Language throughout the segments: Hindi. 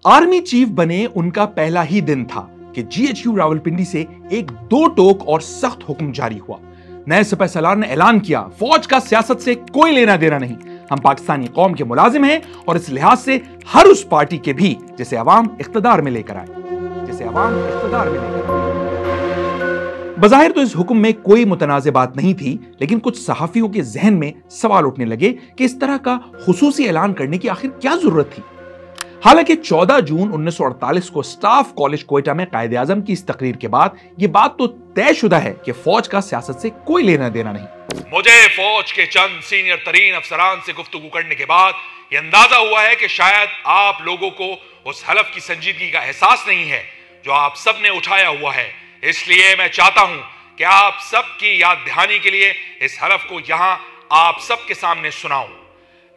आर्मी चीफ बने उनका पहला ही दिन था कि GHQ रावलपिंडी से एक दो टोक और सख्त हुक्म जारी हुआ। नए सिपह सलार ने ऐलान किया, फौज का सियासत से कोई लेना देना नहीं, हम पाकिस्तानी कौम के मुलाजिम हैं और इस लिहाज से हर उस पार्टी के भी जिसे अवाम इख्तिदार में लेकर आए। बज़ाहिर तो इस हुक्म में कोई मुतनाज़ बात नहीं थी, लेकिन कुछ सहाफियों के जहन में सवाल उठने लगे कि इस तरह का खुसूसी ऐलान करने की आखिर क्या जरूरत थी। हालांकि 14 जून 1948 को स्टाफ कॉलेज क्वेटा में कायदे आजम की इस तकरीर के बाद यह बात तो तयशुदा है कि फौज का सियासत से कोई लेना देना नहीं। मुझे फौज के चंद सीनियर तरीन अफसरान से गुफ्तगू करने के बाद यह अंदाजा हुआ है कि शायद आप लोगों को उस हलफ की संजीदगी का एहसास नहीं है जो आप सब ने उठाया हुआ है। इसलिए मैं चाहता हूं कि आप सबकी याद दहानी के लिए इस हलफ को यहां आप सबके सामने सुनाऊं।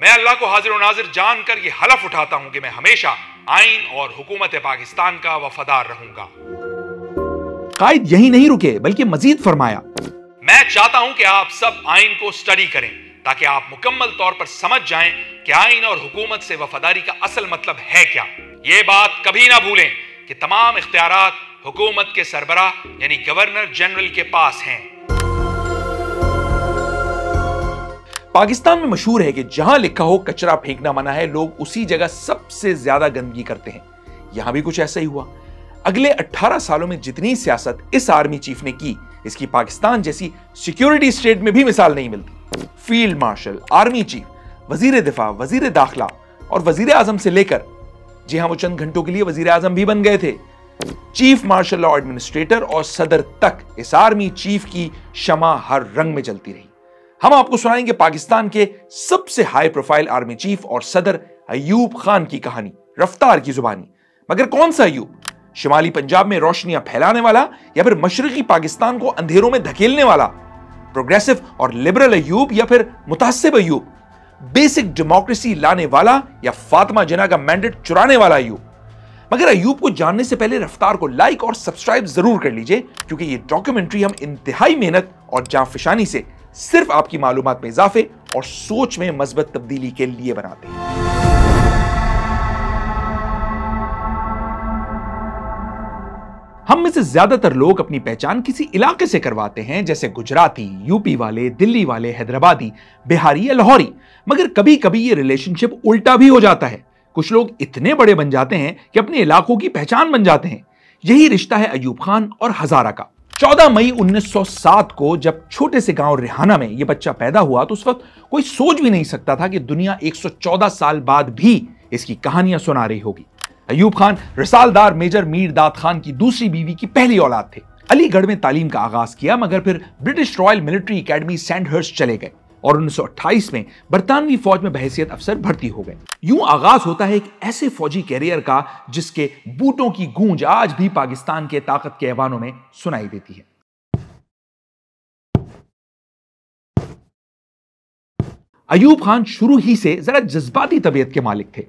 मैं अल्लाह को हाजिर और नाजिर जानकर यह हलफ उठाता हूं कि मैं हमेशा आइन और हुकूमत पाकिस्तान का वफादार रहूंगा। कायद यही नहीं रुके बल्कि मजीद फरमाया, मैं चाहता हूं कि आप सब आइन को स्टडी करें ताकि आप मुकम्मल तौर पर समझ जाएं कि आइन और हुकूमत से वफादारी का असल मतलब है क्या। यह बात कभी ना भूलें कि तमाम इख्तियारात हुकूमत के सरबराह यानी गवर्नर जनरल के पास हैं। पाकिस्तान में मशहूर है कि जहां लिखा हो कचरा फेंकना मना है, लोग उसी जगह सबसे ज्यादा गंदगी करते हैं। यहां भी कुछ ऐसा ही हुआ। अगले 18 सालों में जितनी सियासत इस आर्मी चीफ ने की, इसकी पाकिस्तान जैसी सिक्योरिटी स्टेट में भी मिसाल नहीं मिलती। फील्ड मार्शल, आर्मी चीफ, वजीर दिफा, वजीर दाखिला और वजीर आजम से लेकर, जी हां, वो चंद घंटों के लिए वजीर आजम भी बन गए थे, चीफ मार्शल लॉ एडमिनिस्ट्रेटर और सदर तक इस आर्मी चीफ की शमा हर रंग में जलती रही। हम आपको सुनाएंगे पाकिस्तान के सबसे हाई प्रोफाइल आर्मी चीफ और सदर अयूब खान की कहानी, रफ्तार की जुबानी। मगर कौन सा अयूब? शिमाली पंजाब में रोशनियां फैलाने वाला या फिर मशरकी पाकिस्तान को अंधेरों में धकेलने वाला? प्रोग्रेसिव और लिबरल अयूब या फिर मुतासिब अयूब? बेसिक डेमोक्रेसी लाने वाला या फातिमा जिन्ना का मैंडेट चुराने वाला अयूब? मगर अयूब को जानने से पहले रफ्तार को लाइक और सब्सक्राइब जरूर कर लीजिए, क्योंकि ये डॉक्यूमेंट्री हम इंतहाई मेहनत और जांफशानी से सिर्फ आपकी मालूमात में इजाफे और सोच में मस्बत तब्दीली के लिए बनाते हैं। हम में से ज्यादातर लोग अपनी पहचान किसी इलाके से करवाते हैं, जैसे गुजराती, यूपी वाले, दिल्ली वाले, हैदराबादी, बिहारी या लाहौरी। मगर कभी कभी ये रिलेशनशिप उल्टा भी हो जाता है। कुछ लोग इतने बड़े बन जाते हैं कि अपने इलाकों की पहचान बन जाते हैं। यही रिश्ता है अयूब खान और हजारा का। 14 मई 1907 को जब छोटे से गांव रिहाना में यह बच्चा पैदा हुआ, तो उस वक्त कोई सोच भी नहीं सकता था कि दुनिया 114 साल बाद भी इसकी कहानियां सुना रही होगी। अयूब खान रिसालदार मेजर मीर दाद खान की दूसरी बीवी की पहली औलाद थे। अलीगढ़ में तालीम का आगाज किया, मगर फिर British royal military academy Sandhurst चले गए और 1928 में बरतानवी फौज में बहैसियत अफसर भर्ती हो गए। यूं आगाज होता है एक ऐसे फौजी कैरियर का जिसके बूटों की गूंज आज भी पाकिस्तान के ताकत के ऐवानों में सुनाई देती है। अयूब खान शुरू ही से जरा जज्बाती तबीयत के मालिक थे।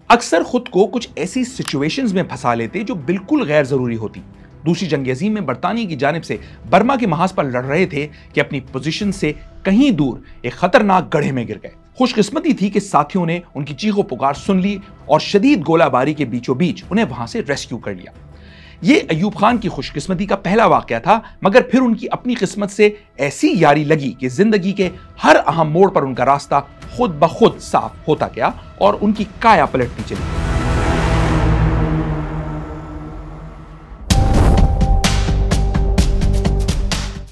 अक्सर खुद को कुछ ऐसी सिचुएशंस में फंसा लेते जो बिल्कुल गैर जरूरी होती। दूसरी जंग अजीम में बरतानिया की जानिब से बर्मा के महाज पर लड़ रहे थे कि अपनी पोजीशन से कहीं दूर एक खतरनाक गड्ढे में गिर गए। खुशकिस्मती थी कि साथियों ने उनकी चीखों पुकार सुन ली और शदीद गोलाबारी के बीचों बीच उन्हें वहां से रेस्क्यू कर लिया। ये अयूब खान की खुशकिस्मती का पहला वाकया था, मगर फिर उनकी अपनी किस्मत से ऐसी यारी लगी कि जिंदगी के हर अहम मोड़ पर उनका रास्ता खुद ब खुद साफ होता गया और उनकी काया पलटती चली।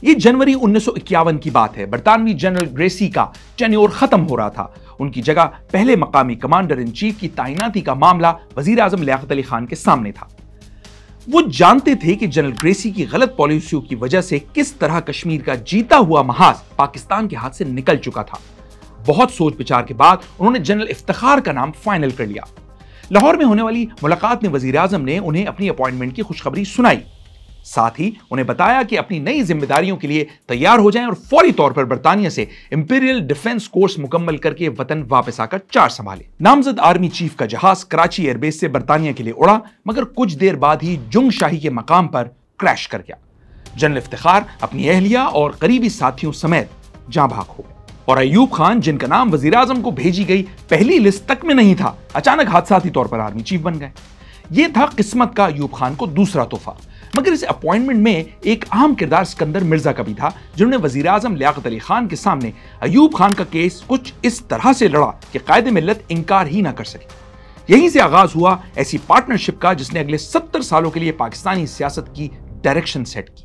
ये जनवरी 1951 की बात है। बरतानवी जनरल ग्रेसी का टेन्योर खत्म हो रहा था। उनकी जगह पहले मकामी कमांडर इन चीफ की तैनाती का मामला वजीर आजम लियाकत अली खान के सामने था। वो जानते थे कि जनरल ग्रेसी की गलत पॉलिसियों की वजह से किस तरह कश्मीर का जीता हुआ महाज पाकिस्तान के हाथ से निकल चुका था। बहुत सोच विचार के बाद उन्होंने जनरल इफ्तिखार का नाम फाइनल कर लिया। लाहौर में होने वाली मुलाकात में वजीर आजम ने उन्हें अपनी अपॉइंटमेंट की खुशखबरी सुनाई। साथ ही उन्हें बताया कि अपनी नई जिम्मेदारियों के लिए तैयार हो जाएं और फौरी तौर पर बरतानिया से इंपीरियल डिफेंस कोर्स मुकम्मल करके वतन वापस आकर चार्ज संभाले। नामजद आर्मी चीफ का जहाज कराची एयरबेस से बरतानिया के लिए उड़ा, मगर कुछ देर बाद ही जुंग शाही के मकाम पर क्रैश कर गया। जनरल इफ्तिखार अपनी अहलिया और करीबी साथियों समेत जाँ भाग हो गए और अयूब खान, जिनका नाम वजीर आजम को भेजी गई पहली लिस्ट तक में नहीं था, अचानक हादसाती तौर पर आर्मी चीफ बन गए। यह था किस्मत का अयूब खान को दूसरा तोहफा। मगर इस अपॉइंटमेंट में एक अहम किरदार सिकंदर मिर्जा का भी था, जिन्होंने वजीर आजम लियाकत अली खान के सामने अयूब खान का केस कुछ इस तरह से लड़ा कि कायदे मिल्लत इंकार ही ना कर सके। यहीं से आगाज हुआ ऐसी पार्टनरशिप का जिसने अगले 70 सालों के लिए पाकिस्तानी सियासत की डायरेक्शन सेट की।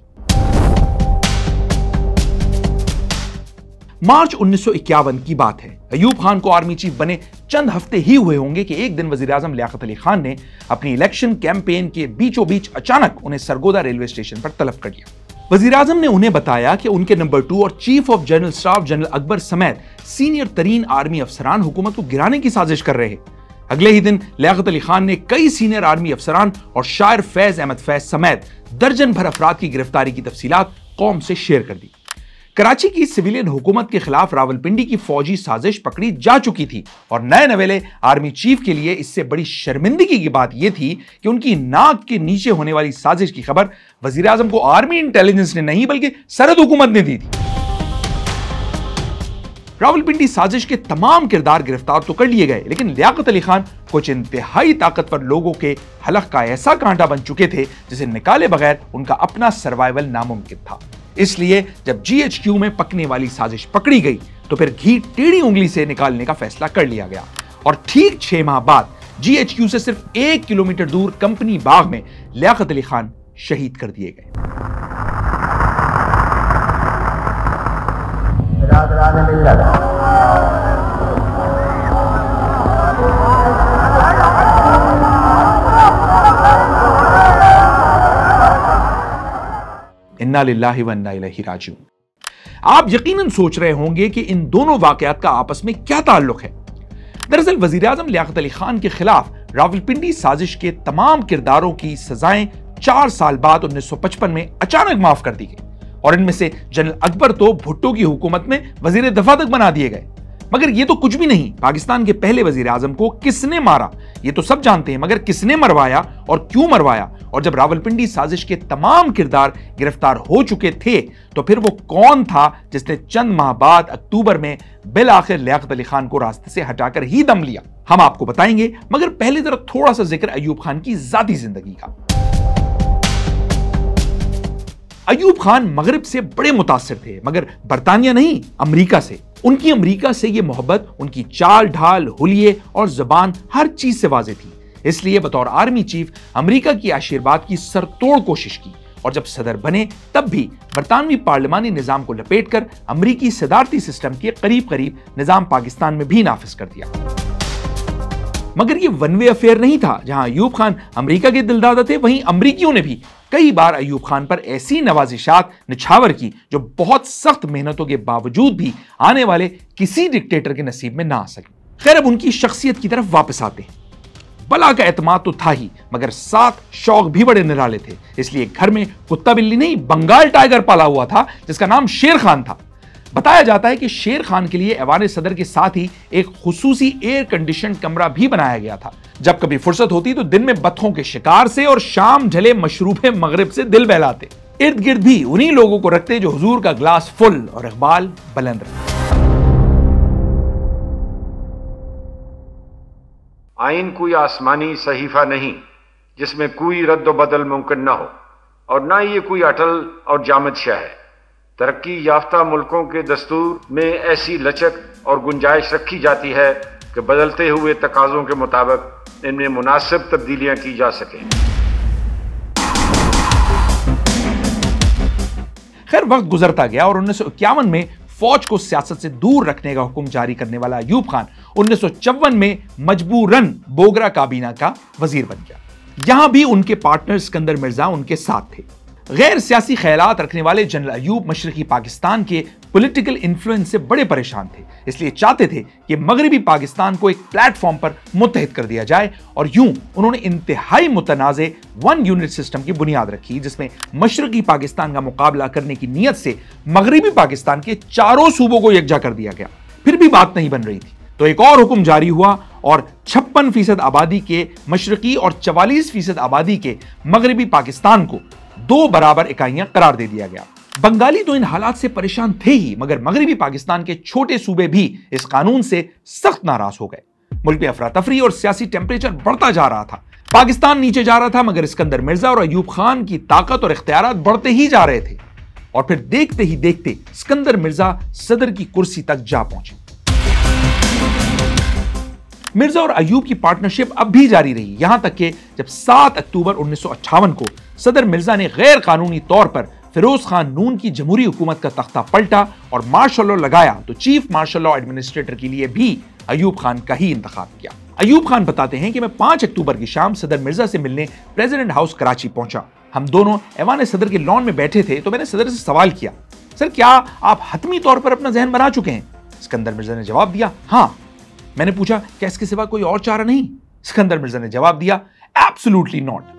मार्च 1951 की बात है। अयूब खान को आर्मी चीफ बने चंद हफ्ते ही हुए होंगे कि एक दिन वजीर आजम लियाकत अली खान ने अपनी इलेक्शन कैंपेन के बीचों बीच अचानक उन्हें सरगोदा रेलवे स्टेशन पर तलब कर लिया। वजीर आजम ने उन्हें बताया कि उनके नंबर 2 और chief of general staff general Akbar समेत सीनियर तरीन आर्मी अफसरान हुकूमत को गिराने की साजिश कर रहे हैं। अगले ही दिन लियाकत अली खान ने कई सीनियर आर्मी अफसरान और शायर फैज अहमद फैज समेत दर्जन भर अफराद की गिरफ्तारी की तफसीलात कौम से शेयर कर दी। कराची की सिविलियन हुकूमत के खिलाफ रावलपिंडी की फौजी साजिश पकड़ी जा चुकी थी और नए नवेले आर्मी चीफ के लिए इससे बड़ी शर्मिंदगी की बात यह थी कि उनकी नाक के नीचे होने वाली साजिश की खबर वजीर आजम को आर्मी इंटेलिजेंस ने नहीं बल्कि सरहद हुकूमत ने दी थी। रावलपिंडी साजिश के तमाम किरदार गिरफ्तार तो कर लिए गए, लेकिन लियाकत अली खान कुछ इंतहाई ताकतवर लोगों के हलक का ऐसा कांटा बन चुके थे जिसे निकाले बगैर उनका अपना सर्वाइवल नामुमकिन था। इसलिए जब GHQ में पकने वाली साजिश पकड़ी गई तो फिर घी टेढ़ी उंगली से निकालने का फैसला कर लिया गया और ठीक 6 माह बाद GHQ से सिर्फ 1 किलोमीटर दूर कंपनी बाग में लियाकत अली खान शहीद कर दिए गए। इन्ना लिल्लाहि व इन्ना इलैहि राजिऊन। आप यकीनन सोच रहे होंगे कि इन दोनों वाकयात का आपस में क्या ताल्लुक है। दरअसल वजीर आजम लियाकत अली खान के खिलाफ रावलपिंडी साजिश के तमाम किरदारों की सजाएं 4 साल बाद 1955 में अचानक माफ कर दी गई और इनमें से जनरल अकबर तो भुट्टो की हुकूमत में वजीर दफा तक बना दिए गए। मगर यह तो कुछ भी नहीं, पाकिस्तान के पहले वजीर आजम को किसने मारा ये तो सब जानते हैं, मगर किसने मरवाया और क्यों मरवाया, और जब रावलपिंडी साजिश के तमाम किरदार गिरफ्तार हो चुके थे तो फिर वो कौन था जिसने चंद माह बाद अक्टूबर में बिल आखिर लियाकत अली खान को रास्ते से हटाकर ही दम लिया, हम आपको बताएंगे। मगर पहले जरा थोड़ा सा जिक्र अयूब खान की जाती जिंदगी का। अयूब खान मगरिब से बड़े मुतासिर थे, मगर बरतानिया नहीं, अमेरिका से। उनकी अमेरिका से यह मोहब्बत उनकी चाल ढाल, हुलिये और जुबान हर चीज से वाज़ेह थी। इसलिए बतौर आर्मी चीफ अमेरिका की आशीर्वाद की सरतोड़ कोशिश की और जब सदर बने तब भी बरतानवी पार्लिमानी निजाम को लपेटकर अमेरिकी सदारती सिस्टम के करीब करीब निजाम पाकिस्तान में भी नाफिज कर दिया। मगर यह वन वे अफेयर नहीं था। जहां अयूब खान अमेरिका के दिलदादा थे, वहीं अमेरिकियों ने भी कई बार अयूब खान पर ऐसी नवाजिशात निछावर की जो बहुत सख्त मेहनतों के बावजूद भी आने वाले किसी डिक्टेटर के नसीब में ना आ सके। खैर, अब उनकी शख्सियत की तरफ वापस आते हैं। बला का एतमाद तो था ही, मगर साथ शौक भी बड़े निराले थे। इसलिए घर में कुत्ता बिल्ली नहीं, बंगाल टाइगर पाला हुआ था जिसका नाम शेर खान था। बताया जाता है कि शेर खान के लिए ऐवान सदर के साथ ही एक खुसूसी एयर कंडीशन कमरा भी बनाया गया था। जब कभी फुर्सत होती तो दिन में बत्तखों के शिकार से और शाम ढले मशरूबे मगरिब से दिल बहलाते। इर्द गिर्द भी उन्हीं लोगों को रखते जो हुजूर का ग्लास फुल और इकबाल बुलंद रखते। आइन कोई आसमानी सहीफा नहीं जिसमें कोई रद्द बदल मुमकिन न हो, और ना ये कोई अटल और जामद शाह है। तरक्की याफ्ता मुल्कों के दस्तूर में ऐसी लचक और गुंजाइश रखी जाती है कि बदलते हुए तकाजों के मुताबिक इनमें मुनासिब तब्दीलियां की जा सकें। खैर, वक्त गुजरता गया और 1951 में फौज को सियासत से दूर रखने का हुक्म जारी करने वाला अयूब खान 1954 में मजबूरन बोगरा काबीना का वजीर बन गया। यहां भी उनके पार्टनर सिकंदर मिर्जा उनके साथ थे। गैर सियासी ख्यालात रखने वाले जनरल अयूब मशरकी पाकिस्तान के पॉलिटिकल इन्फ्लुएंस से बड़े परेशान थे, इसलिए चाहते थे कि मगरबी पाकिस्तान को एक प्लेटफॉर्म पर मुत्तहिद कर दिया जाए और यूं उन्होंने इंतहाई मुतनाज़े वन यूनिट सिस्टम की बुनियाद रखी, जिसमें मशरकी पाकिस्तान का मुकाबला करने की नीयत से मगरबी पाकिस्तान के चारों सूबों को यकजा कर दिया गया। फिर भी बात नहीं बन रही थी तो एक और हुक्म जारी हुआ और 56% आबादी के मशरकी और 44% आबादी के मगरबी पाकिस्तान को 2 बराबर इकाइयां करार दे दिया गया। बंगाली तो इन हालात से परेशान थे ही, मगर मगरबी पाकिस्तान के छोटे सूबे भी इस कानून से सख्त नाराज हो गए। मुल्क में अफरा तफरी और सियासी टेम्परेचर बढ़ता जा रहा था। पाकिस्तान नीचे जा रहा था, मगर सिकंदर मिर्जा और अयूब खान की ताकत और इख्तियारात बढ़ते ही जा रहे थे। और फिर देखते ही देखते सिकंदर मिर्जा सदर की कुर्सी तक जा पहुंचे। मिर्जा और अयूब की पार्टनरशिप अब भी जारी रही, यहां तक कि जब 7 अक्टूबर 1958 को सदर मिर्जा ने गैर कानूनी तौर पर फिरोज खान नून की जमहूरी हुकूमत का तख्ता पलटा और मार्शल लॉ लगाया, तो चीफ मार्शल लॉ एडमिनिस्ट्रेटर के लिए भी अयूब खान का ही इंतखाब किया। अयूब खान बताते हैं कि मैं 5 अक्टूबर की शाम सदर मिर्जा से मिलने प्रेसिडेंट हाउस कराची पहुंचा। हम दोनों ऐवान सदर के लॉन में बैठे थे, तो मैंने सदर से सवाल किया, सर क्या आप हतमी तौर पर अपना जहन बना चुके हैं? सिकंदर मिर्जा ने जवाब दिया, हाँ। मैंने पूछा, क्या इसके सिवा कोई और चारा नहीं? सिकंदर मिर्जा ने जवाब दिया, एब्सोल्युटली नॉट।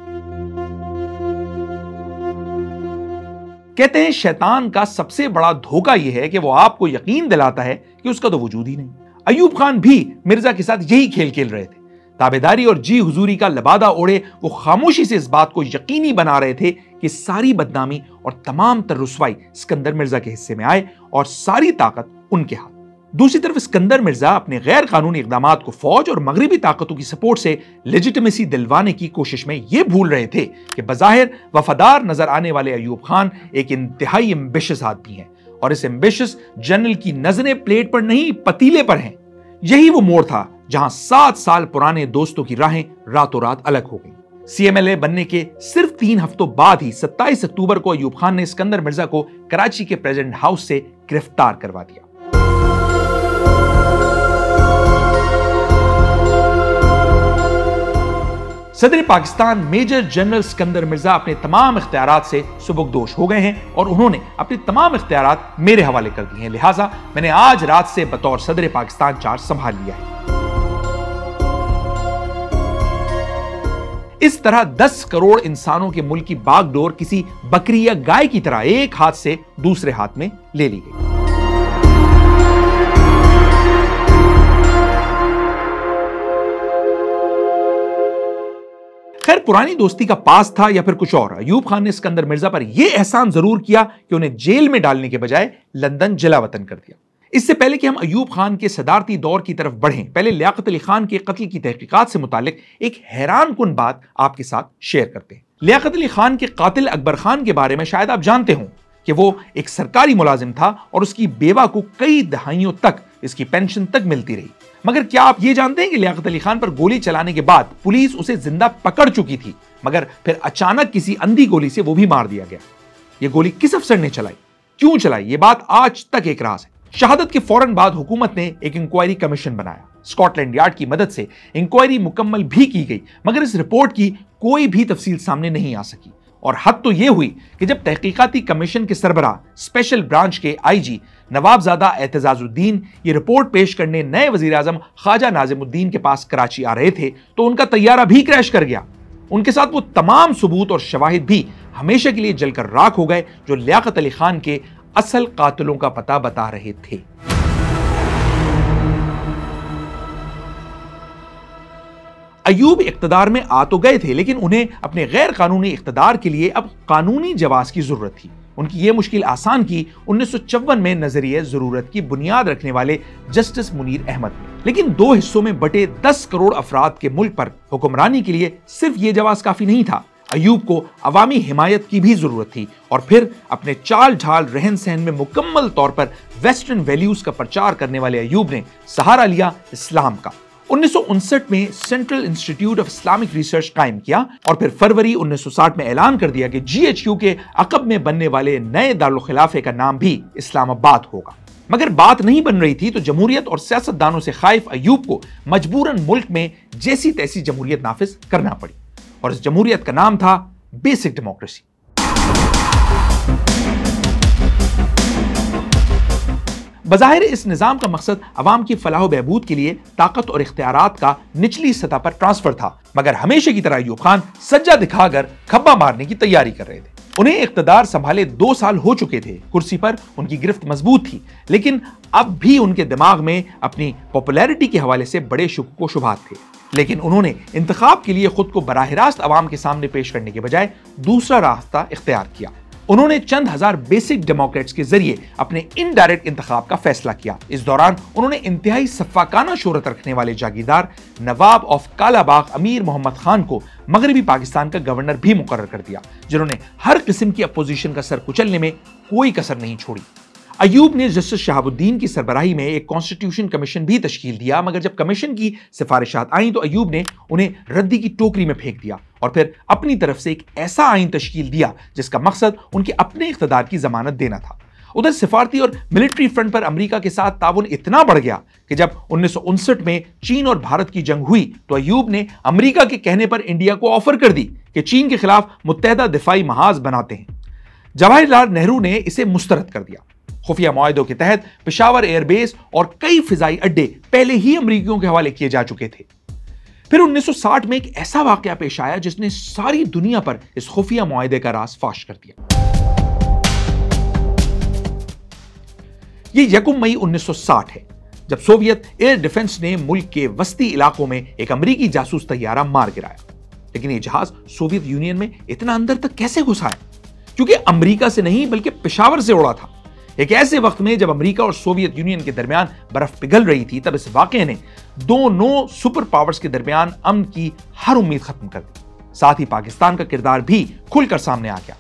कहते हैं शैतान का सबसे बड़ा धोखा यह है कि वो आपको यकीन दिलाता है कि उसका तो वजूद ही नहीं। अयूब खान भी मिर्जा के साथ यही खेल खेल रहे थे। ताबेदारी और जी हुजूरी का लबादा ओढ़े वो खामोशी से इस बात को यकीनी बना रहे थे कि सारी बदनामी और तमाम तर रुसवाई सिकंदर मिर्जा के हिस्से में आए और सारी ताकत उनके हाथ। दूसरी तरफ सिकंदर मिर्जा अपने गैर कानूनी इकदामात को फौज और मगरबी ताकतों की सपोर्ट से लेजिटिमेसी दिलवाने की कोशिश में यह भूल रहे थे कि बज़ाहिर वफादार नजर आने वाले अयूब खान एक इंतहाई एम्बिशियस आदमी है, और इस एम्बिशियस जनरल की नजरें प्लेट पर नहीं पतीले पर हैं। यही वो मोड़ था जहां 7 साल पुराने दोस्तों की राहें रातों रात अलग हो गई। सीएमएलए बनने के सिर्फ 3 हफ्तों बाद ही 27 अक्टूबर को अयूब खान ने सिकंदर मिर्जा को कराची के प्रेसिडेंट हाउस से गिरफ्तार करवा दिया। सदर पाकिस्तान मेजर जनरल सिकंदर मिर्जा अपने तमाम इख्तियारात से सुबुकदोश हो गए हैं और उन्होंने अपने तमाम इख्तियारात मेरे हवाले कर दिए हैं। लिहाजा मैंने आज रात से बतौर सदर पाकिस्तान चार्ज संभाल लिया है। इस तरह 10 करोड़ इंसानों के मुल्क की बागडोर किसी बकरी या गाय की तरह एक हाथ से दूसरे हाथ में ले ली गई। खैर, पुरानी दोस्ती का पास था या फिर कुछ और, अयूब खान ने सिकंदर मिर्जा पर यह एहसान जरूर किया कि उन्हें जेल में डालने के बजाय लंदन जलावतन कर दिया। इससे पहले कि हम अयूब खान के सदारती दौर की तरफ बढ़ें, पहले लियाकत अली खान के कत्ल की तहकीकात से मुतालिक एक हैरान कुन बात आपके साथ शेयर करते हैं। लियाकत अली खान के कातिल अकबर खान के बारे में शायद आप जानते हों कि वो एक सरकारी मुलाजिम था और उसकी बेवा को कई दहाइयों तक इसकी पेंशन तक मिलती रही। मगर क्या आप ये जानते हैं कि लियाकत अली खान पर गोली चलाने के बाद पुलिस उसे जिंदा पकड़ चुकी थी, मगर फिर अचानक किसी अंधी गोली से वो भी मार दिया गया। ये गोली किस अफसर ने चलाई, क्यों चलाई, ये बात आज तक एक राज है। शहादत के फौरन बाद हुकूमत ने एक इंक्वायरी कमीशन बनाया। स्कॉटलैंड यार्ड की मदद से इंक्वायरी मुकम्मल भी की गई, मगर इस रिपोर्ट की कोई भी तफसील सामने नहीं आ सकी। और हद तो यह हुई कि जब तहकीकाती कमीशन के सरबराह स्पेशल ब्रांच के आईजी नवाबजादा एतजाजुद्दीन ये रिपोर्ट पेश करने नए वजीर आजम ख्वाजा नाजिमुद्दीन के पास कराची आ रहे थे, तो उनका तैयारा भी क्रैश कर गया। उनके साथ वो तमाम सबूत और शवाहिद भी हमेशा के लिए जलकर राख हो गए जो लियाकत अली खान के असल कातिलों का पता बता रहे थे। अयूब इख्तिदार में आ तो गए थे, लेकिन उन्हें अपने गैर कानूनी इख्तिदार के लिए अब कानूनी जवाब की जरूरत थी। उनकी यह मुश्किल आसान की 1954 में नजरिए जरूरत की बुनियाद रखने वाले जस्टिस मुनीर अहमद ने। लेकिन 2 हिस्सों में बटे 10 करोड़ अफराद के मुल्क पर हुक्मरानी के लिए सिर्फ यह जवाब काफी नहीं था। अयूब को अवामी हिमायत की भी जरूरत थी, और फिर अपने चाल ढाल रहन सहन में मुकम्मल तौर पर वेस्टर्न वैल्यूज का प्रचार करने वाले अयूब ने सहारा लिया इस्लाम का। 1959 में central institute of Islamic research कायम किया और फिर फरवरी 1960 में ऐलान कर दिया कि GHQ के अकब में बनने वाले नए दारुल खिलाफे का नाम भी इस्लामाबाद होगा। मगर बात नहीं बन रही थी तो जमहूरियत और सियासतदानों से खाइफ अयूब को मजबूरन मुल्क में जैसी तैसी जमहूरियत नाफिज करना पड़ी, और इस जमहूरियत का नाम था बेसिक डेमोक्रेसी। बज़ाहिर इस निज़ाम का मकसद अवाम की फलाह बहबूद के लिए ताकत और इख्तियारात का निचली सतह पर ट्रांसफर था, मगर हमेशा की तरह अयूब खान सज्जा दिखाकर खब्बा मारने की तैयारी कर रहे थे। उन्हें इख्तिदार संभाले 2 साल हो चुके थे, कुर्सी पर उनकी गिरफ्त मजबूत थी, लेकिन अब भी उनके दिमाग में अपनी पॉपुलैरिटी के हवाले से बड़े शुक व शुबहात थे। लेकिन उन्होंने इंतखाब के लिए खुद को बराह रास्त अवाम के सामने पेश करने के बजाय दूसरा रास्ता इख्तियार किया। उन्होंने चंद हजार बेसिक डेमोक्रेट्स के जरिए अपने इनडायरेक्ट इंतखाब का फैसला किया। इस दौरान उन्होंने इंतहाई सफाकाना शोहरत रखने वाले जागीरदार नवाब ऑफ कालाबाग अमीर मोहम्मद खान को मगरबी पाकिस्तान का गवर्नर भी मुकर्रर कर दिया, जिन्होंने हर किस्म की अपोजिशन का सर कुचलने में कोई कसर नहीं छोड़ी। अयूब ने जस्टिस शहाबुद्दीन की सरबराही में एक कॉन्स्टिट्यूशन कमीशन भी तश्कील दिया, मगर जब कमीशन की सिफारिशात आई तो अयूब ने उन्हें रद्दी की टोकरी में फेंक दिया और फिर अपनी तरफ से एक ऐसा आइन तश्कील दिया जिसका मकसद उनके अपने इख्तिदार की जमानत देना था। उधर सिफारती और मिलिट्री फ्रंट पर अमेरिका के साथ ताउन इतना बढ़ गया कि जब 1959 में चीन और भारत की जंग हुई तो अयूब ने अमेरिका के कहने पर इंडिया को ऑफर कर दी कि चीन के खिलाफ मुत्तहदा दिफाई महाज बनाते हैं। जवाहरलाल नेहरू ने इसे मुस्तरद कर दिया। खुफिया मुआहदों के तहत पेशावर एयरबेस और कई फिजाई अड्डे पहले ही अमरीकियों के हवाले किए जा चुके थे। फिर 1960 में एक ऐसा वाकया पेश आया जिसने सारी दुनिया पर इस खुफिया मुआहदे का राज फाश कर दिया। यह 1 मई 1960 है, जब सोवियत एयर डिफेंस ने मुल्क के वस्ती इलाकों में एक अमरीकी जासूस तैयारा मार गिराया। लेकिन यह जहाज सोवियत यूनियन में इतना अंदर तक कैसे घुसा है? क्योंकि अमरीका से नहीं बल्कि पेशावर से उड़ा था। एक ऐसे वक्त में जब अमेरिका और सोवियत यूनियन के दरमियान बर्फ पिघल रही थी, तब इस वाकये ने दोनों सुपर पावर्स के दरमियान अमन की हर उम्मीद खत्म कर दी। साथ ही पाकिस्तान का किरदार भी खुलकर सामने आ गया।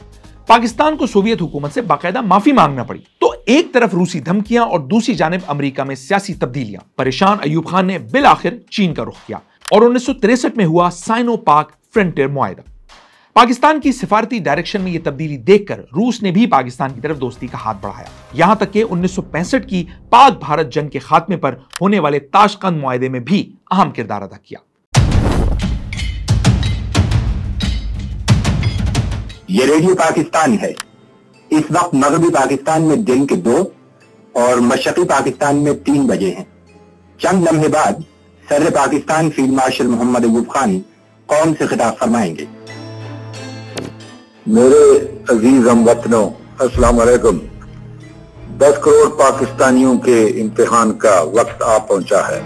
पाकिस्तान को सोवियत हुकूमत से बाकायदा माफी मांगना पड़ी। तो एक तरफ रूसी धमकियां और दूसरी जानिब अमेरिका में सियासी तब्दीलियां। परेशान अयूब खान ने बिल आखिर चीन का रुख किया और 1963 में हुआ साइनो पाक फ्रंटियर मुआहदा। पाकिस्तान की सिफारती डायरेक्शन में यह तब्दीली देखकर रूस ने भी पाकिस्तान की तरफ दोस्ती का हाथ बढ़ाया। यहां तक कि 1965 की पाक भारत जंग के खात्मे पर होने वाले ताशकंद मुआहदे में भी अहम किरदार अदा किया। ये रेडियो पाकिस्तान है। इस वक्त मगरबी पाकिस्तान में दिन के 2 और मशरकी पाकिस्तान में 3 बजे हैं। चंद लम्हे बाद सदर पाकिस्तान फील्ड मार्शल मोहम्मद अयूब खान कौम से खिताब फरमाएंगे। मेरे अजीज हमवतनों, अस्सलाम वालेकुम। 10 करोड़ पाकिस्तानियों के इम्तिहान का वक्त आ पहुंचा है।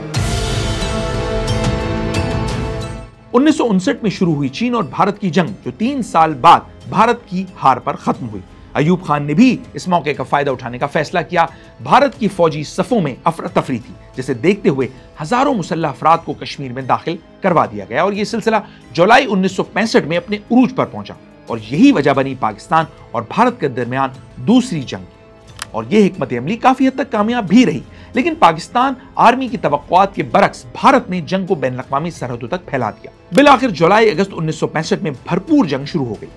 1959 में शुरू हुई चीन और भारत की जंग, जो 3 साल बाद भारत की हार पर खत्म हुई। अयूब खान ने भी इस मौके का फायदा उठाने का फैसला किया। भारत की फौजी सफों में अफरा तफरी थी, जिसे देखते हुए हजारों मुसल्लह अफराद को कश्मीर में दाखिल करवा दिया गया और यह सिलसिला जुलाई 1965 में अपने उरूज पर पहुंचा और यही वजह बनी पाकिस्तान और भारत के दरमियान दूसरी जंग। और यह हिकमत अमली काफी हद तक कामयाब भी रही, लेकिन पाकिस्तान आर्मी की तवक्कुआत के बरक्स भारत ने जंग को बैनुल-अक़वामी सरहदों तक फैला दिया। बिल आखिर जुलाई अगस्त 1965 में भरपूर जंग शुरू हो गई।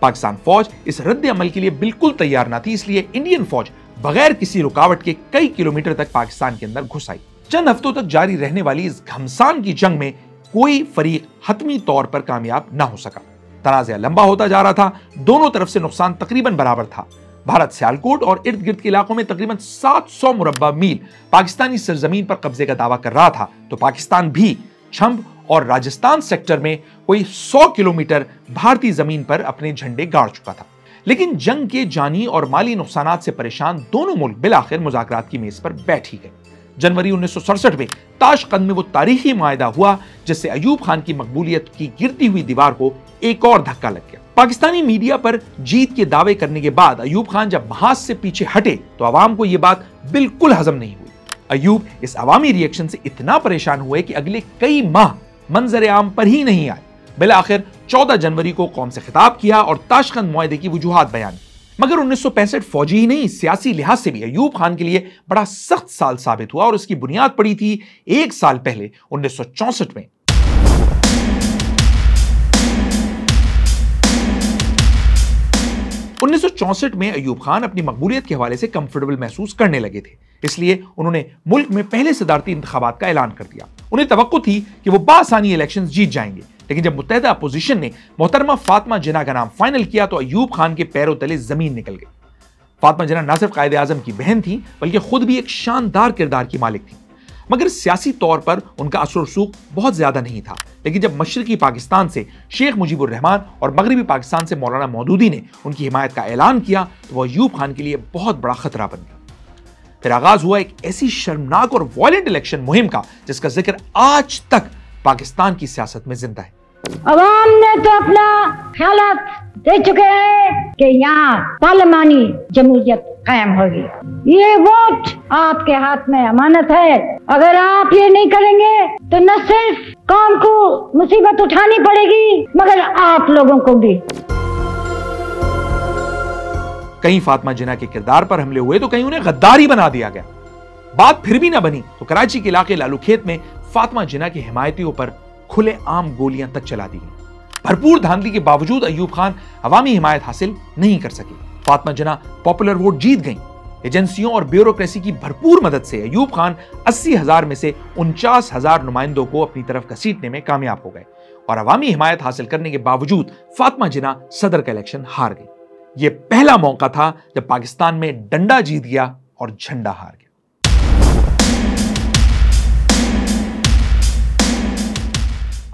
पाकिस्तान फौज इस रद्द अमल के लिए बिल्कुल तैयार न थी, इसलिए इंडियन फौज बगैर किसी रुकावट के कई किलोमीटर तक पाकिस्तान के अंदर घुस आई। चंद हफ्तों तक जारी रहने वाली इस घमसान की जंग में कोई फरीक हतमी तौर पर कामयाब न हो सका। तनाज़ा लंबा होता जा रहा था, दोनों तरफ से नुकसान तकरीबन बराबर था। भारत सियालकोट और इर्द गिर्द के इलाकों में तकरीबन 700 मुरब्बा मील पाकिस्तानी सरजमीन पर कब्जे का दावा कर रहा था, तो पाकिस्तान भी छंब और राजस्थान सेक्टर में कोई 100 किलोमीटर भारतीय जमीन पर अपने झंडे गाड़ चुका था। लेकिन जंग के जानी और माली नुकसानात से परेशान दोनों मुल्क बिलाखिर मुज़ाकरात की मेज पर बैठ ही गए। जनवरी 1967 में ताशकंद में वो तारीखी मुआहदा हुआ जिससे अयूब खान की मकबूलियत की गिरती हुई दीवार को एक और धक्का लग गया। पाकिस्तानी मीडिया पर जीत के दावे करने के बाद अयूब खान जब महाज से पीछे हटे तो अवाम को यह बात बिल्कुल हजम नहीं हुई। अयूब इस अवामी रिएक्शन से इतना परेशान हुए कि अगले कई माह मंजर आम पर ही नहीं आए। बिलाखिर 14 जनवरी को कौम से खिताब किया और ताशकंद मुआहदे की वजूहात बयान की। मगर 1965 फौजी ही नहीं, सियासी लिहाज से भी अयूब खान के लिए बड़ा सख्त साल साबित हुआ और इसकी बुनियाद पड़ी थी 1 साल पहले 1964 में। में अयूब खान अपनी मकबूलियत के हवाले से कंफर्टेबल महसूस करने लगे थे, इसलिए उन्होंने मुल्क में पहले सदारती इंतखाबात का ऐलान कर दिया। उन्हें तवक्को थी कि वो बासानी इलेक्शंस जीत जाएंगे, लेकिन जब मुत्तहदा अपोजिशन ने मोहतरमा फातिमा जिन्ना का नाम फाइनल किया तो अयूब खान के पैरों तले जमीन निकल गई। फातिमा जिन्ना न सिर्फ कायदे आजम की बहन थी बल्कि खुद भी एक शानदार किरदार की मालिक थी, मगर सियासी तौर पर उनका असर रसूख बहुत ज्यादा नहीं था। लेकिन जब मशरकी पाकिस्तान से शेख मुजीबुर रहमान और मगरबी पाकिस्तान से मौलाना मौदूदी ने उनकी हिमायत का ऐलान किया तो वह अयूब खान के लिए बहुत बड़ा खतरा बन गया। फिर आगाज हुआ एक ऐसी शर्मनाक और वायलेंट इलेक्शन मुहिम का जिसका जिक्र आज तक पाकिस्तान की सियासत में जिंदा है। अवाम ने तो अपना ख्यालात दे चुके हैं, कि यहाँ पार्लिमानी जमहूरियत कायम होगी। ये वोट आपके हाथ में अमानत है। अगर आप ये नहीं करेंगे तो न सिर्फ कौम को मुसीबत उठानी पड़ेगी मगर आप लोगों को भी। कहीं फातिमा जिन्ना के किरदार पर हमले हुए तो कहीं उन्हें गद्दारी बना दिया गया। बात फिर भी ना बनी तो कराची के इलाके लालूखेत में फातिमा जिन्ना के हिमायतियों पर खुलेआम गोलियां तक चला दी गई। भरपूर धांधली के बावजूद अयूब खान अवामी हिमायत हासिल नहीं कर सके। फातिमा जिन्ना पॉपुलर वोट जीत गईं। एजेंसियों और ब्यूरोक्रेसी की भरपूर मदद से अयूब खान 80,000 में से 49,000 नुमाइंदों को अपनी तरफ घसीटने में कामयाब हो गए और अवामी हिमायत हासिल करने के बावजूद फातिमा जिन्ना सदर का इलेक्शन हार गई। यह पहला मौका था जब पाकिस्तान में डंडा जीत गया और झंडा हार गया।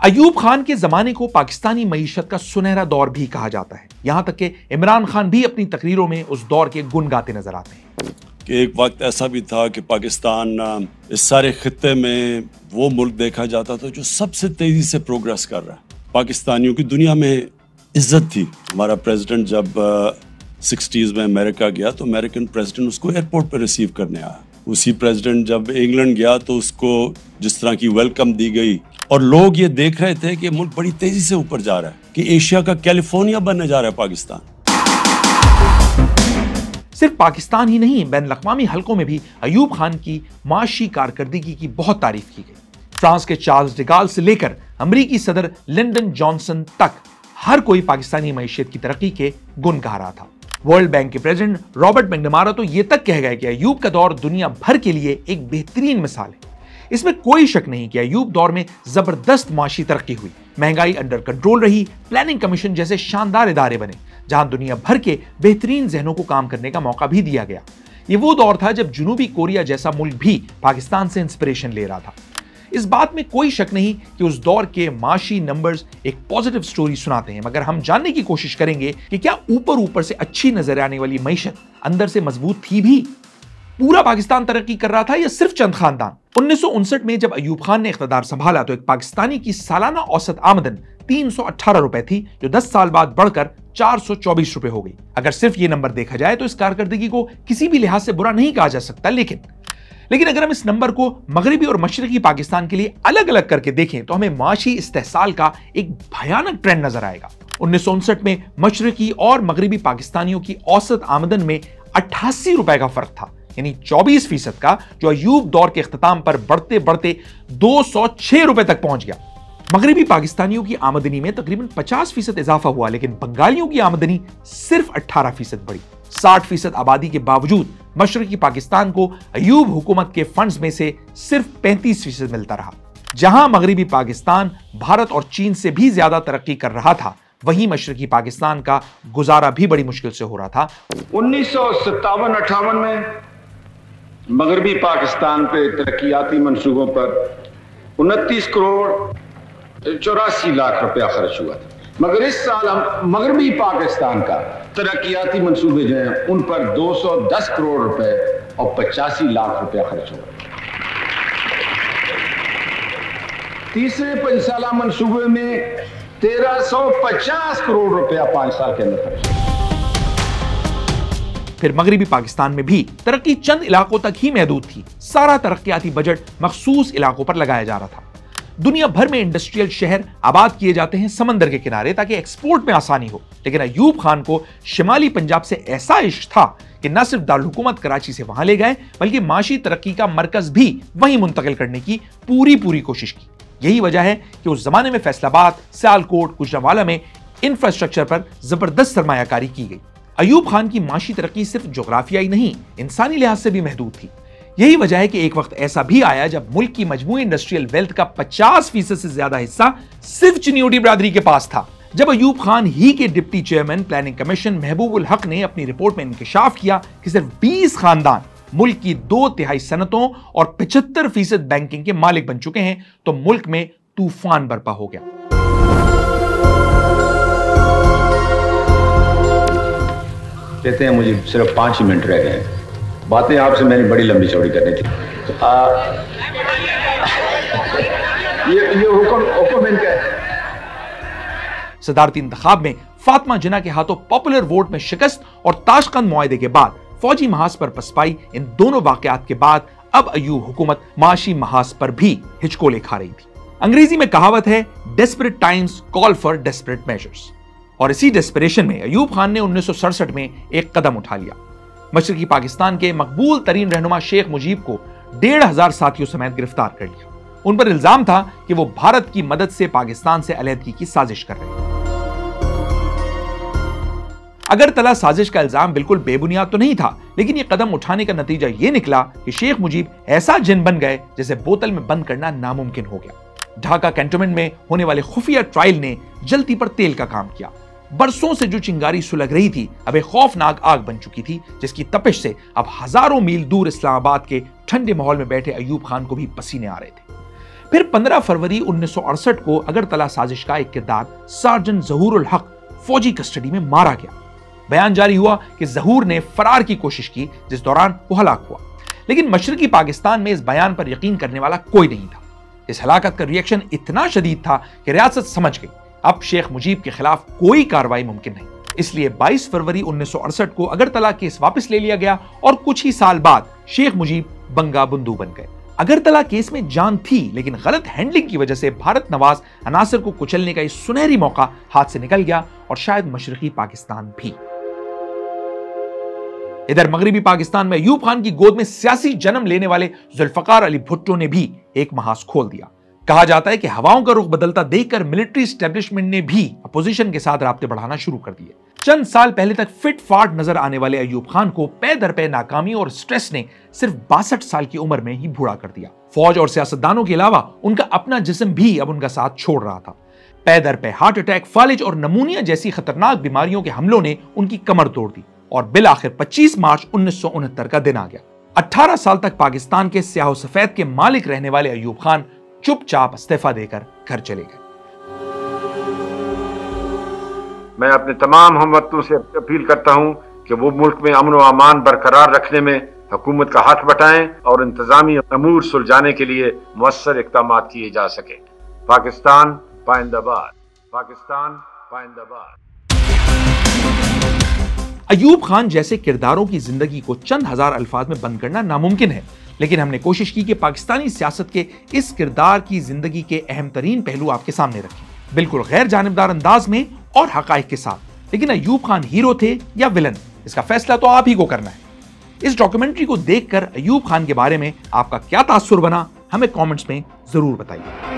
अयूब खान के जमाने को पाकिस्तानी मईशत का सुनहरा दौर भी कहा जाता है। यहां तक कि इमरान खान भी अपनी तकरीरों में उस दौर के गुण गाते नजर आते हैं कि एक वक्त ऐसा भी था कि पाकिस्तान इस सारे खित्ते में वो मुल्क देखा जाता था जो सबसे तेजी से प्रोग्रेस कर रहा है। पाकिस्तानियों की दुनिया में इज्जत थी। हमारा प्रेसिडेंट जब 60s में अमेरिका गया तो अमेरिकन प्रेसिडेंट उसको एयरपोर्ट पर रिसीव करने आया। उसी प्रेसिडेंट जब इंग्लैंड गया तो उसको जिस तरह की वेलकम दी गई और लोग ये देख रहे थे कि मुल्क बड़ी तेजी से ऊपर जा रहा है, कि एशिया का कैलिफोर्निया बनने जा रहा है पाकिस्तान। सिर्फ पाकिस्तान ही नहीं, बैन अल-अक़वामी हलकों में भी अयूब खान की माशी कारकर्दगी की बहुत तारीफ की गई। फ्रांस के चार्ल्स डिगाल से लेकर अमरीकी सदर लिंडन जॉनसन तक हर कोई पाकिस्तानी मईशत की तरक्की के गुण गा रहा था। वर्ल्ड बैंक के प्रेसिडेंट रॉबर्ट मैकडमारा तो यह तक कह गए कि अयूब का दौर दुनिया भर के लिए एक बेहतरीन मिसाल है। इसमें कोई शक नहीं कि अयूब दौर में जबरदस्त माशी तरक्की हुई, महंगाई अंडर कंट्रोल रही, प्लानिंग कमीशन जैसे शानदार इदारे बने जहां दुनिया भर के बेहतरीन जहनों को काम करने का मौका भी दिया गया। ये वो दौर था जब जुनूबी कोरिया जैसा मुल्क भी पाकिस्तान से इंस्पिरेशन ले रहा था। इस बात में कोई शक नहीं कि उस दौर के माशी नंबर्स एक पॉजिटिव स्टोरी सुनाते हैं, मगर हम जानने की कोशिश करेंगे कि क्या ऊपर ऊपर से अच्छी नजर आने वाली मईशत अंदर से मजबूत थी भी? पूरा पाकिस्तान तरक्की कर रहा था या सिर्फ चंद खानदान? 1959 में जब अयूब खान ने इख्तिदार संभाला तो एक पाकिस्तानी की सालाना औसत आमदन 318 रुपए थी, जो 10 साल बाद बढ़कर 424 रुपए हो गई। अगर सिर्फ ये नंबर देखा जाए तो इस कारकर्दगी को किसी भी लिहाज से बुरा नहीं कहा जा सकता, लेकिन अगर हम इस नंबर को मगरबी और मशरकी पाकिस्तान के लिए अलग अलग करके देखें तो हमें माशी इस्तेहसाल का एक भयानक ट्रेंड नजर आएगा। 1959 में मशरकी और मगरबी पाकिस्तानियों की औसत आमदन में 88 रुपए का फर्क था, यानी 24% का, जो अयूब दौर के इख्तिताम पर बढ़ते बढ़ते 206 रुपए तक पहुंच गया। मगरबी पाकिस्तानियों की आमदनी में तकरीबन 50% इजाफा हुआ, लेकिन बंगालियों की आमदनी सिर्फ 18% बढ़ी। 60% आबादी के बावजूद मशरकी पाकिस्तान को अयूब हुकूमत के फंड्स में से सिर्फ 35% मिलता रहा। जहां मगरबी पाकिस्तान भारत और चीन से भी ज्यादा तरक्की कर रहा था, वहीं मशरकी पाकिस्तान का गुजारा भी बड़ी मुश्किल से हो रहा था। 1957-58 में मगरबी पाकिस्तान पे तरक्याती मंसूबों पर 29 करोड़ 84 लाख रुपया खर्च हुआ था, मगर इस साल हम मगरबी पाकिस्तान का तरक्याती मंसूबे जो हैं उन पर 210 करोड़ रुपए और 85 लाख रुपया खर्च हुआ। तीसरे 5 साला मंसूबे में 1350 करोड़ रुपया 5 साल के अंदर खर्च हुआ। फिर मगरबी पाकिस्तान में भी तरक्की चंद इलाकों तक ही महदूद थी। सारा तरक्याती बजट मखसूस इलाकों पर लगाया जा रहा था। दुनिया भर में इंडस्ट्रियल शहर आबाद किए जाते हैं समंदर के किनारे ताकि एक्सपोर्ट में आसानी हो, लेकिन अयूब खान को शिमाली पंजाब से ऐसा इश्क था कि न सिर्फ दारुल हुकूमत कराची से वहां ले गए, बल्कि माशी तरक्की का मरकज भी वहीं मुंतकिल करने की पूरी कोशिश की। यही वजह है कि उस जमाने में फैसलाबाद, सियालकोट, गुजरांवाला में इंफ्रास्ट्रक्चर पर जबरदस्त सरमायाकारी की गई। अयूब खान की माशी तरक्की सिर्फ जोग्राफियाई नहीं, इंसानी लिहाज से भी महदूद थी। यही वजह है कि एक वक्त ऐसा भी आया जब मुल्क की मजमूई इंडस्ट्रियल वेल्थ का 50% से ज्यादा हिस्सा सिर्फ चिन्योटी बिरादरी के पास था। जब अयूब खान ही के डिप्टी चेयरमैन प्लानिंग कमीशन महबूब उल हक ने अपनी रिपोर्ट में इंकशाफ किया कि सिर्फ 20 खानदान मुल्क की 2/3 सनतों और 75% बैंकिंग के मालिक बन चुके हैं, तो मुल्क में तूफान बर्पा हो गया। कहते हैं मुझे सिर्फ 5 ही मिनट रह गए हैं, बातें आपसे मैंने बड़ी लंबी चौड़ी करनी थी। ये हुक्म इनका है। सदारती इंतखाब में फातिमा जिन्ना के हाथों पॉपुलर वोट में शिकस्त और ताशकंद मुआहदे के बाद फौजी महाज पर पसपाई, इन दोनों वाकयात के बाद अब अय्यूब हुकूमत माशी महाज पर भी हिचकोले खा रही थी। अंग्रेजी में कहावत है, desperate times call for desperate measures. और इसी डेस्परेशन में अय्यूब खान ने 1967 में एक कदम उठा लिया। मशरकी पाकिस्तान के मकबूल तरीन रहनुमा शेख मुजीब को 1,500 साथियों समेत गिरफ्तार कर लिया। उन पर इल्जाम था कि वो भारत की मदद से पाकिस्तान से अलहदगी की साजिश कर रहे हैं। अगरतला साजिश का इल्जाम बिल्कुल बेबुनियाद तो नहीं था, लेकिन यह कदम उठाने का नतीजा यह निकला कि शेख मुजीब ऐसा जिन बन गए जैसे बोतल में बंद करना नामुमकिन हो गया। ढाका कैंटोनमेंट में होने वाले खुफिया ट्रायल ने जलती पर तेल का काम किया। बरसों से जो चिंगारी सुलग रही थी अब एक खौफनाक आग बन चुकी थी, जिसकी तपिश से अब हजारों मील दूर इस्लामाबाद के ठंडे माहौल में बैठे अय्यूब खान को भी पसीने आ रहे थे। फिर 15 फरवरी 1968 को अगरतला साजिश का एक किरदार सार्जेंट ज़हूरुल हक फौजी कस्टडी में मारा गया। बयान जारी हुआ कि ज़हूर ने फरार की कोशिश की, जिस दौरान वो हलाक हुआ। लेकिन मशरकी पाकिस्तान में इस बयान पर यकीन करने वाला कोई नहीं था। इस हलाकत का रिएक्शन इतना शदीद था कि रियासत समझ गई अब शेख मुजीब के खिलाफ कोई कार्रवाई मुमकिन नहीं। इसलिए 22 फरवरी 1968 को अगरतला केस वापस ले लिया गया और कुछ ही साल बाद शेख मुजीब बंगा बंधु बन गए। अगरतला केस में जान थी, लेकिन गलत हैंडलिंग की वजह से भारत नवाज अनासर को कुचलने का ये सुनहरी मौका हाथ से निकल गया और शायद मशरकी पाकिस्तान भी। इधर मगरबी पाकिस्तान में अय्यूब खान की गोद में सियासी जन्म लेने वाले जुल्फकार अली भुट्टो ने भी एक महाज खोल दिया। कहा जाता है कि हवाओं का रुख बदलता देखकर मिलिट्री एस्टेब्लिशमेंट ने भी अपोजिशन के साथ राब्ते बढ़ाना शुरू कर दिए। चंद साल पहले तक फिट फाट नजर आने वाले अय्यूब खान को पै दर पै नाकामी और स्ट्रेस ने सिर्फ 62 साल की उम्र में ही बूढ़ा कर दिया। फौज और सियासतदानों के अलावा उनका अपना जिस्म भी अब उनका साथ छोड़ रहा था। पै दर पै हार्ट अटैक, फालिज और नमूनिया जैसी खतरनाक बीमारियों के हमलों ने उनकी कमर तोड़ दी और बिल आखिर 25 मार्च 1969 का दिन आ गया। 18 साल तक पाकिस्तान के स्याह सफेद के मालिक रहने वाले अय्यूब खान चुपचाप इस्तीफा देकर घर चले गए। मैं अपने तमाम हमवतनों से अपील करता हूं कि वो मुल्क में अमन व अमान बरकरार रखने में हुकूमत का हाथ बटाएं और इंतजामी अमूर सुलझाने के लिए मुअस्सर इक़दाम किए जा सके। पाकिस्तान पाइंदाबाद, पाकिस्तान पाइंदाबाद। अय्यूब खान जैसे किरदारों की जिंदगी को चंद हजार अल्फाज में बंद करना नामुमकिन है, लेकिन हमने कोशिश की कि पाकिस्तानी सियासत के इस किरदार की जिंदगी के अहम तरीन पहलू आपके सामने रखें, बिल्कुल गैर जानिबदार अंदाज में और हकाइक के साथ। लेकिन अय्यूब खान हीरो थे या विलन, इसका फैसला तो आप ही को करना है। इस डॉक्यूमेंट्री को देखकर अय्यूब खान के बारे में आपका क्या तासुर बना, हमें कमेंट्स में जरूर बताइए।